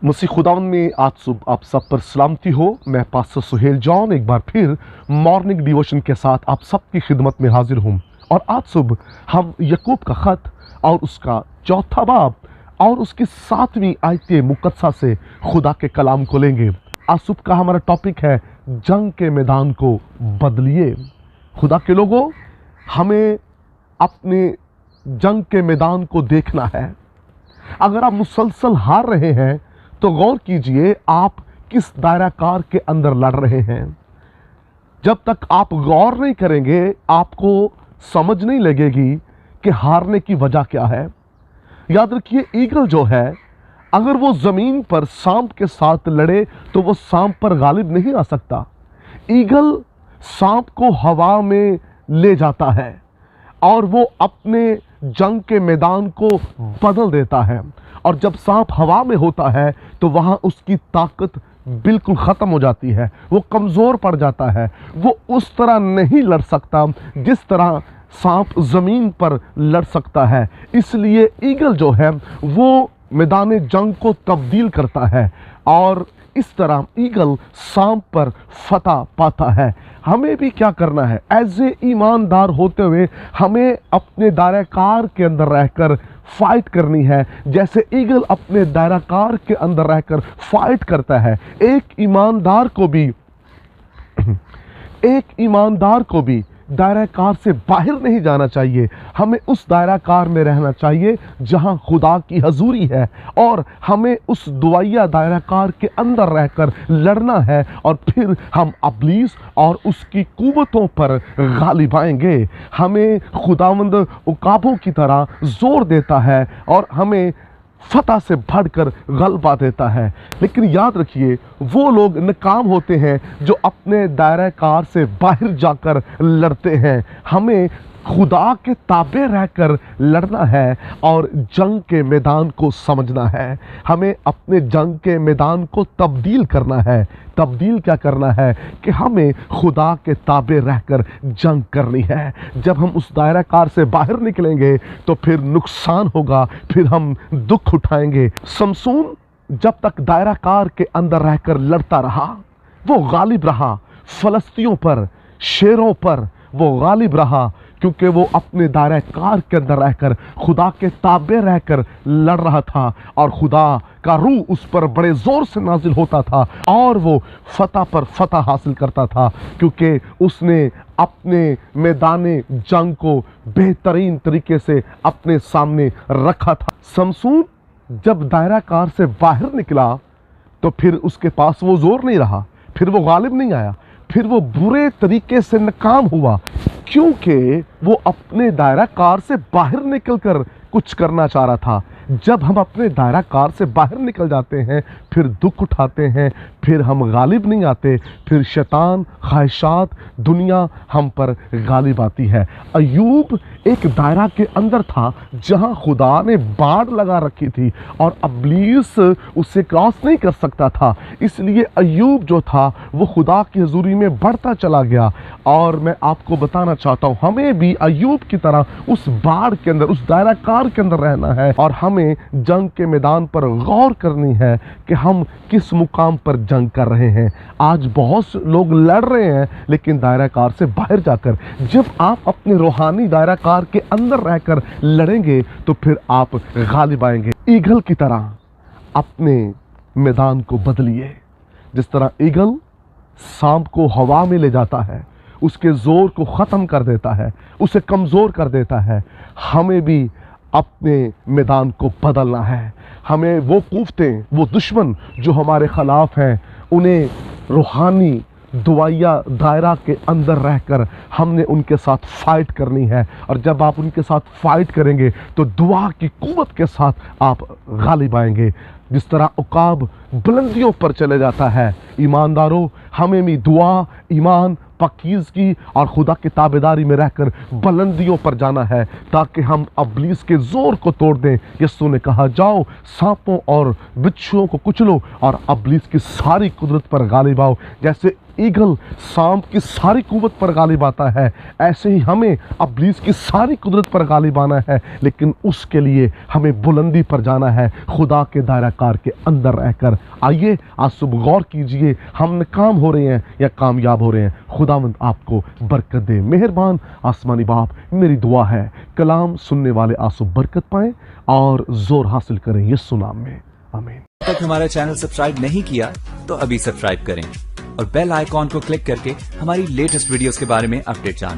मसीह खुदावंद में आज सुबह आप सब पर सलामती हो। मैं पास्टर सुहेल जॉन एक बार फिर मॉर्निंग डिवोशन के साथ आप सबकी खिदमत में हाजिर हूँ। और आज सुबह हम याकूब का ख़त और उसका चौथा बाब और उसकी 7वीं आयत मुकद्दसा से खुदा के कलाम को लेंगे। आज सुबह का हमारा टॉपिक है जंग के मैदान को बदलिए। खुदा के लोगों, हमें अपने जंग के मैदान को देखना है। अगर आप मुसलसल हार रहे हैं तो गौर कीजिए आप किस दायराकार के अंदर लड़ रहे हैं। जब तक आप गौर नहीं करेंगे आपको समझ नहीं लगेगी कि हारने की वजह क्या है। याद रखिए, ईगल जो है अगर वो ज़मीन पर सांप के साथ लड़े तो वो सांप पर गालिब नहीं आ सकता। ईगल सांप को हवा में ले जाता है और वो अपने जंग के मैदान को बदल देता है। और जब सांप हवा में होता है तो वहाँ उसकी ताकत बिल्कुल ख़त्म हो जाती है, वो कमज़ोर पड़ जाता है। वो उस तरह नहीं लड़ सकता जिस तरह सांप ज़मीन पर लड़ सकता है। इसलिए ईगल जो है वो मैदान जंग को तब्दील करता है और इस तरह ईगल सांप पर फतह पाता है। हमें भी क्या करना है? एज ए ईमानदार होते हुए हमें अपने दायराकार के अंदर रहकर फाइट करनी है, जैसे ईगल अपने दायराकार के अंदर रहकर फाइट करता है। एक ईमानदार को भी दायराकार से बाहर नहीं जाना चाहिए। हमें उस दायराकार में रहना चाहिए जहां खुदा की हजूरी है और हमें उस दुआया दायराकार के अंदर रहकर लड़ना है और फिर हम इब्लीस और उसकी कुव्वतों पर गालिब आएंगे। हमें खुदावंद उकाबों की तरह जोर देता है और हमें फतह से बढ़कर गलबा देता है। लेकिन याद रखिए, वो लोग नाकाम होते हैं जो अपने दायराकार से बाहर जाकर लड़ते हैं। हमें खुदा के ताबे रहकर लड़ना है और जंग के मैदान को समझना है। हमें अपने जंग के मैदान को तब्दील करना है। तब्दील क्या करना है कि हमें खुदा के ताबे रहकर जंग करनी है। जब हम उस दायराकार से बाहर निकलेंगे तो फिर नुकसान होगा, फिर हम दुख उठाएंगे। समसून जब तक दायराकार के अंदर रहकर लड़ता रहा, वो गालिब रहा। फलस्तियों पर, शेरों पर वो गालिब रहा क्योंकि वो अपने दायराकार के अंदर रहकर खुदा के ताबे रहकर लड़ रहा था और खुदा का रूह उस पर बड़े ज़ोर से नाजिल होता था और वो फतह पर फतह हासिल करता था क्योंकि उसने अपने मैदान जंग को बेहतरीन तरीके से अपने सामने रखा था। समसून जब दायराकार से बाहर निकला तो फिर उसके पास वो ज़ोर नहीं रहा, फिर वो गालिब नहीं आया, फिर वो बुरे तरीके से नाकाम हुआ क्योंकि वो अपने दायराकार से बाहर निकलकर कुछ करना चाह रहा था। जब हम अपने दायराकार से बाहर निकल जाते हैं फिर दुख उठाते हैं, फिर हम गालिब नहीं आते, फिर शैतान, ख्वाहिशात, दुनिया हम पर गालिब आती है। अय्यूब एक दायरा के अंदर था जहां खुदा ने बाड़ लगा रखी थी और इब्लीस उससे क्रॉस नहीं कर सकता था। इसलिए अय्यूब जो था वो खुदा की हजूरी में बढ़ता चला गया। और मैं आपको बताना चाहता हूँ, हमें भी अय्यूब की तरह उस बाड़ के अंदर, उस दायराकार के अंदर रहना है और हमें जंग के मैदान पर गौर करनी है कि हम किस मुकाम पर जंग कर रहे हैं। आज बहुत से लोग लड़ रहे हैं लेकिन दायराकार से बाहर जाकर। जब आप अपने रूहानी दायराकार के अंदर रहकर लड़ेंगे तो फिर आप गालिब आएंगे। ईगल की तरह अपने मैदान को बदलिए। जिस तरह ईगल सांप को हवा में ले जाता है, उसके जोर को ख़त्म कर देता है, उसे कमज़ोर कर देता है, हमें भी अपने मैदान को बदलना है। हमें वो कुव्वतें, वो दुश्मन जो हमारे ख़िलाफ़ हैं, उन्हें रूहानी दुआया दायरा के अंदर रहकर हमने उनके साथ फाइट करनी है। और जब आप उनके साथ फाइट करेंगे तो दुआ की कुव्वत के साथ आप गालिब आएंगे। जिस तरह उकाब बुलंदियों पर चले जाता है, ईमानदारों, हमें भी दुआ, ईमान, पाकीज़गी और खुदा की ताबेदारी में रहकर बुलंदियों पर जाना है ताकि हम इब्लीस के ज़ोर को तोड़ दें। यीशु ने कहा, जाओ सांपों और बिच्छुओं को कुचलो और इब्लीस की सारी कुदरत पर गालिब आओ। जैसे ईगल सांप की सारी कुव्वत पर गालिब आता है, ऐसे ही हमें इब्लीस की सारी कुदरत पर गालिब आना है, लेकिन उसके लिए हमें बुलंदी पर जाना है, खुदा के दायरा कार के अंदर रहकर। आइए आज सुबह गौर कीजिए, हम नाकाम हो रहे हैं या कामयाब हो रहे हैं। खुदावंद आपको बरकत दे। मेहरबान आसमानी बाप, मेरी दुआ है कलाम सुनने वाले आंसू बरकत पाएं और जोर हासिल करें, यीशु नाम में, आमीन। तक हमारा चैनल सब्सक्राइब नहीं किया तो अभी सब्सक्राइब करें और बेल आइकॉन को क्लिक करके हमारी लेटेस्ट वीडियोस के बारे में अपडेट जानें।